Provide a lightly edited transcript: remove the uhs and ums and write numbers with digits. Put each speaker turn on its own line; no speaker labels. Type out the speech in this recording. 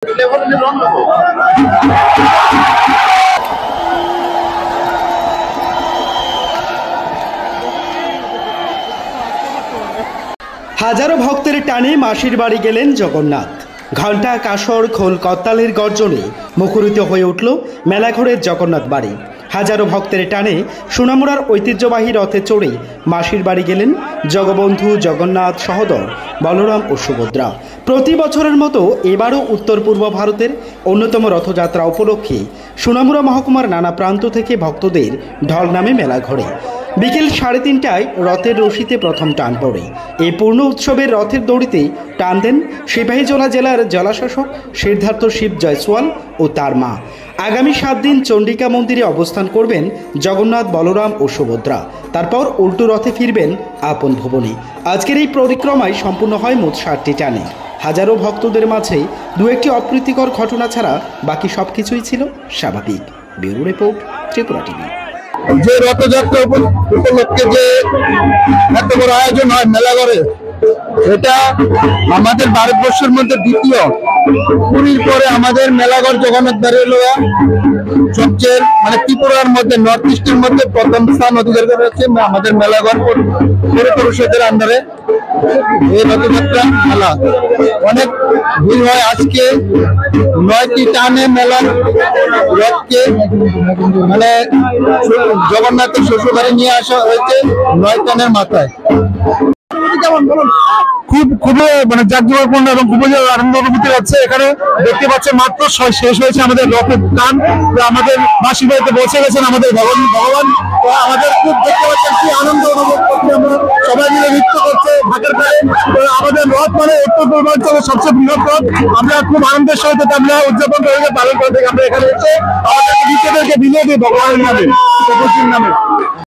হাজারো ভক্তের টানে মাসির বাড়ি গেলেন জগন্নাথ। ঘণ্টা, কাসর, খোল, করতালের গর্জনে মুখরিত হয়ে উঠল মেলাঘরের জগন্নাথ বাড়ি। হাজারো ভক্তের টানে সোনামুড়ার ঐতিহ্যবাহী রথে চড়ে মাসির বাড়ি গেলেন জগবন্ধু জগন্নাথ সহোদর বলরাম ও সুভদ্রা। প্রতি বছরের মতো এবারও উত্তর পূর্ব ভারতের অন্যতম রথযাত্রা উপলক্ষে সোনামুড়া মহকুমার নানা প্রান্ত থেকে ভক্তদের ঢল নামে মেলাঘরে। বিকেল 3:30টায় রথের রশিতে প্রথম টান পড়ে। এই পূর্ণ উৎসবের রথের দড়িতে টান দেন সিপাহীজলা জেলার জেলাশাসক সিদ্ধার্থ শিব জয়সওয়াল ও তার মা। আগামী 7 দিন চণ্ডিকা মন্দিরে অবস্থান করবেন জগন্নাথ, বলরাম ও সুভদ্রা। তারপর উল্টো রথে ফিরবেন আপন ভুবনে। আজকের এই পরিক্রমায় সম্পূর্ণ হয় মোট 7টি টানে। হাজারো ভক্তদের মাঝে দু একটি অপ্রীতিকর ঘটনা ছাড়া বাকি সবকিছুই ছিল স্বাভাবিক। Bureau report, Tripura TV.
যে রথযাত্রা উপলক্ষে যে এত বড় আয়োজন হয় মেলাঘরে, এটা আমাদের ভারতবর্ষের মধ্যে দ্বিতীয়। পুরীর পরে আমাদের মেলাঘর জগন্নাথ বাড়ি লোয়া সবচেয়ে ত্রিপুরার মধ্যে নর্থ ইস্টের মধ্যে প্রথম স্থান অধিকার করেছে আমাদের মেলাঘর পৌর পরিষদের আন্ডারে। এই রথযাত্রা মেলা অনেক ভিড় হয়। আজকে 9টি টানে মেলার রথকে জগন্নাথের শ্বশুর বাড়ি নিয়ে আসা হয়েছে 9 টানের মাথায়। খুবই জাঁকজমকপূর্ণ এবং খুবই আনন্দ অনুভূতি হচ্ছে। এখানে দেখতে পাচ্ছেন মাত্র শেষ হয়েছে আমাদের রথের টান। আমাদের মাসির বাড়িতে বসে গেছেন আমাদের ভগবান। আমাদের খুব দেখতে পাচ্ছেন কি আনন্দ অনুভব করছে। আমরা সবাই মিলে নৃত্য করছে ঢাকার গায়ে। আমাদের রথ উত্তর পূর্বাঞ্চলের সবচেয়ে বৃহৎ রথ। আমরা খুব আনন্দের সহিত আমরা উদযাপন করে পালন করে থাকি। আমরা এখানে এসে আমাদের নিজেদেরকে বিলিয়ে দিই ভগবানের নামে, নামে।